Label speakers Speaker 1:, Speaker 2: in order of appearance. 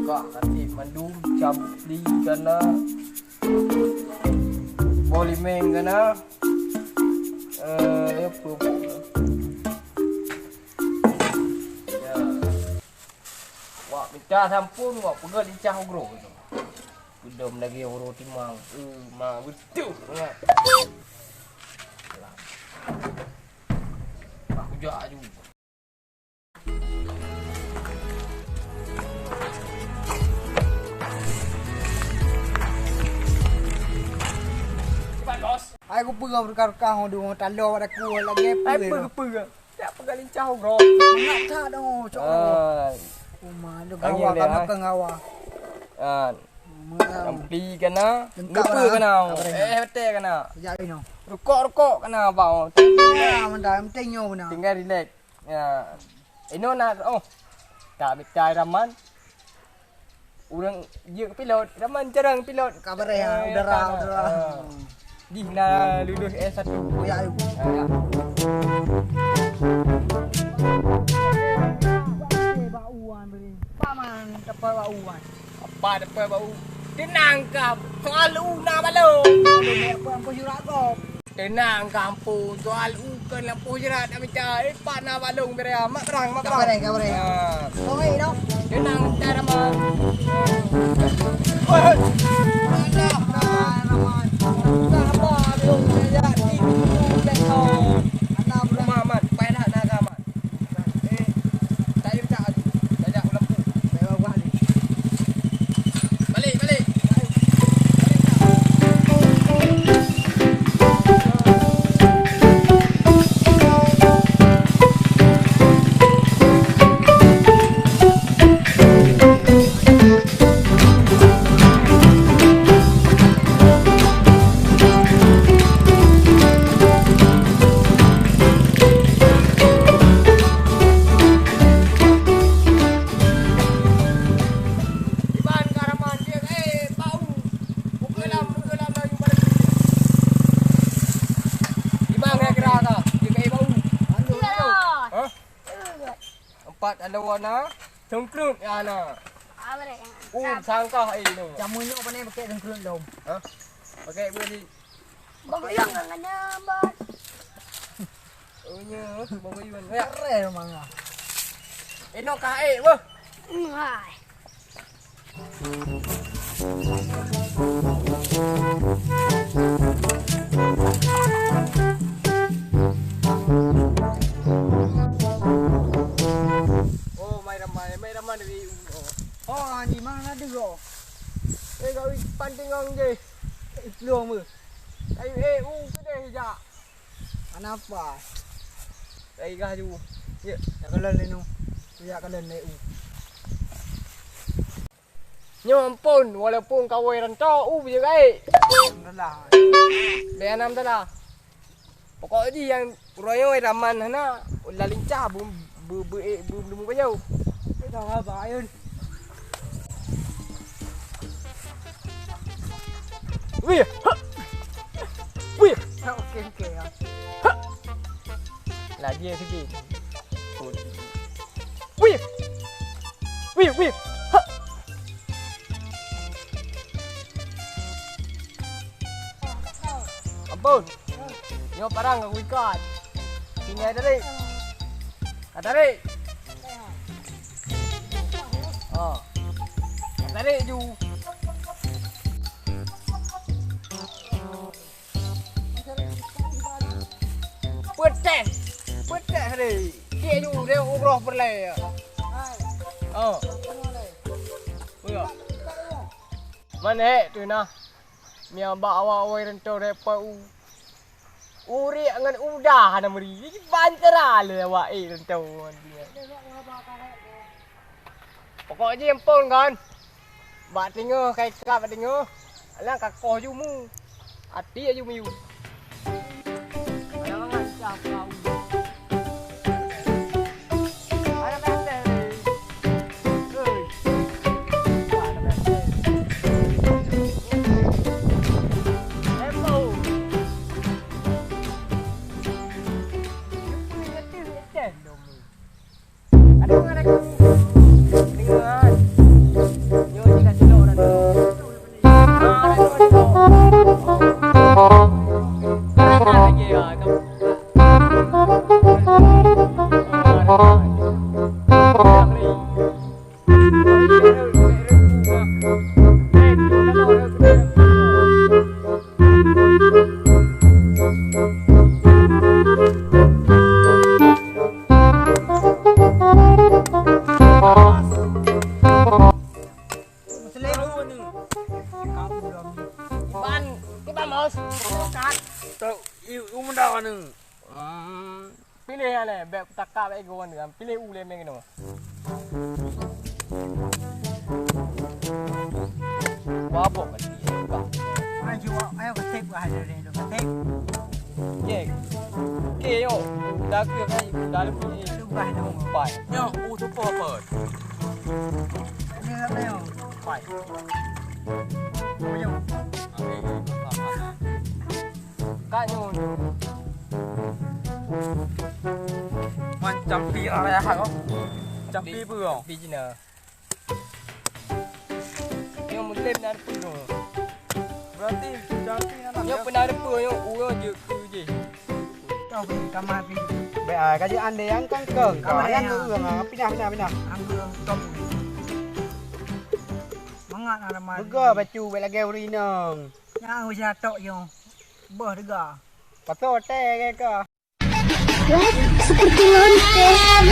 Speaker 1: Kak nanti mandum cabdi kana bolimeng kana apa ya wak minta sampun wak pegal lincah ogro tu udam lagi ogro timang ma betul ya aku jak juga
Speaker 2: Aku pegang berkar-kar di rumah talo pada aku lagi
Speaker 1: pegang. Tak pegang lincah bro.
Speaker 2: Nak tak dong, cok. Rumah ada gawa kamu ke gawa.
Speaker 1: Ampi kana, lupa kana. Betul kana.
Speaker 2: Jadi no.
Speaker 1: Rukuk kana bau.
Speaker 2: Ya, mendah pentingnya benar.
Speaker 1: Tinggal relax. Ya. Ino nak tak bitai raman. Urang je pilot, raman jarang pilot.
Speaker 2: Kabar ya, udara.
Speaker 1: Di na lulus S1.
Speaker 2: Oh ya, ayo.
Speaker 1: Ya.
Speaker 2: Bauan beri. Paman dapat bauan.
Speaker 1: Apa dapat bau? Tenang kau. Soal nak malu.
Speaker 2: Apa yang jurat kau?
Speaker 1: Tenang kampung. Soal kan lampu jerat nak mencari. Pak nak balung beria. Mak perang.
Speaker 2: Kabar ya. Oh ini dong.
Speaker 1: Tenang cara mah. Empat ada warna cengkrut ya na. Sangkah ini.
Speaker 2: Jamunya apa ni pakai cengkrut dong?
Speaker 1: Pakai beli.
Speaker 3: Bagayang ang kanya, bas.
Speaker 1: Nya, bagayang. Ya,
Speaker 2: Keren mangga.
Speaker 1: ino kae, wah.
Speaker 3: Ay.
Speaker 1: May raman dari.
Speaker 2: Oh, ni mana ada kau?
Speaker 1: Kau panting ang je.
Speaker 2: Belum ke?
Speaker 1: Ayo, kede hija.
Speaker 2: Kenapa?
Speaker 1: Ai gaju. Ya,
Speaker 2: Ya kalau lenu. Ya kalau lenu.
Speaker 1: nyo ampun, walaupun kau rantau je kai.
Speaker 2: Dah.
Speaker 1: Dia nam dah. Pokok ni yang royo raman hana, lincah bum bajau.
Speaker 2: Tahu apa ayun?
Speaker 1: Wih. Wih.
Speaker 2: Okey ya.
Speaker 1: Lah dia sikit. Wih. Wih. Ampun. Nyo parang aku ikat. Tinggal tarik. Tarik. Tarik ju. Petek hari. Dia ju dia umrah berlai. Iya. Mana tu nah. Mia bawa awai rentau repa uri angan udah na meri. Bantara le awak rentau dia. Pokoknya empon kan. Bak tengok kai kap bak tengok. Alang kakoh jumu. Ati aju miu. Alang ngancam kau. Ada bete. Oi. Ada bete. Embo. Ada orang ada. Dengar. Mas.
Speaker 2: Kat.
Speaker 4: Tahu iu mendak anu.
Speaker 1: Pilih ane, bek takak bek kawan dengan. Pilih ule meng no. Apa kan dia?
Speaker 2: Ai jiwa ayo ketik gua ada ni tu ketik.
Speaker 1: Ye. Ke yo, dah ke kan dah lebih
Speaker 2: Tu gua ada mu.
Speaker 1: pai.
Speaker 4: Nya tu apa?
Speaker 2: Ni apa yo?
Speaker 1: Pai.
Speaker 2: Apa yo?
Speaker 1: Kak nyo.
Speaker 4: Macam pira ya kau. Campi burung.
Speaker 1: Bijina. Yo muslim dah pun.
Speaker 4: Berarti campi anak.
Speaker 1: Yo pernah apa yo uyo je ku je.
Speaker 2: Kau pergi kamar pergi.
Speaker 5: Baik ah, kaji anda yang kangkeng. Kau yang urang ah, pindah.
Speaker 2: Ambil top. Mangat ada mai.
Speaker 5: Bega baju baik lagi urinang.
Speaker 2: Yang usia tok yo. Bah dega.
Speaker 5: Pasal teh ke?
Speaker 3: Seperti lonteng.